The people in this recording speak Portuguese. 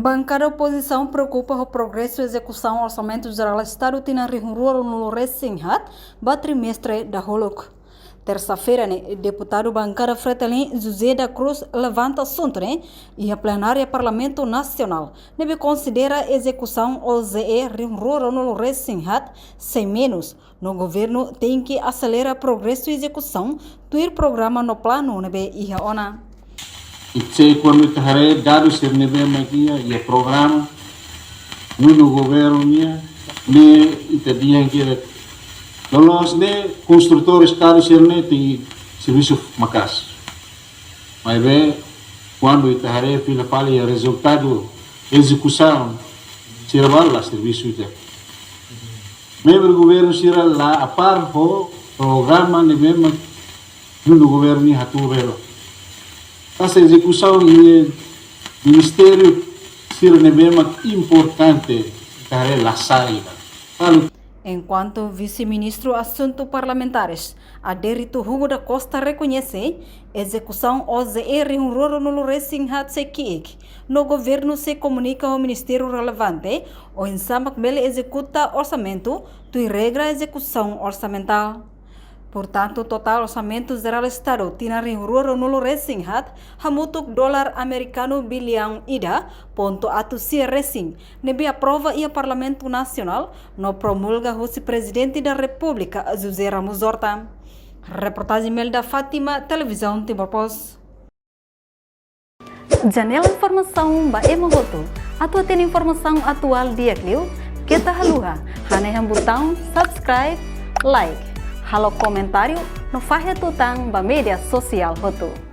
Bancada oposição preocupa com o progresso e execução do orçamento geral do Estado tina rihururo no recém-hat, trimestre da Holok. Terça-feira, deputado bancada Fretilin José da Cruz levanta assunto e a plenária Parlamento Nacional deve considerar a execução OZE rihururo no recém-hat sem menos. No governo tem que acelerar progresso e execução do programa no plano nebe iha ona. Itse quando itahare dados ser nebe magia e programa no governo ne itadian que los ne construtores caros ser ne tem serviço macas. Mas bem quando itahare fila fali o resultado execução ser bala serviço ite. Membro governo será lá a par ho programa nebe no governo ni hatu vero. Essa execução e ministério ser importante para a saída. Enquanto vice-ministro Assuntos Parlamentares, Aderito Hugo da Costa reconhece a execução OZE rihururo no recém-hat sekiik. No governo se comunica ao ministério relevante, o insamak bele executa orçamento, tu regra execução orçamental. Portanto, o total orçamento geral do Estado tina rihururo no recém-hat hamutuk dolar americano bilhão ida ponto atu si recém nebe aprova e a Parlamento Nacional no promulga o presidente da República José Ramos Horta. Reportagem Melda Fátima, Televisão Timor Post. Janela informação ba emohoto. Atua tem informação atual dia Clio. Kita haluha. Haneham botão subscribe, like. Halo komentário no Fahia Tutang ba media sosial hotu.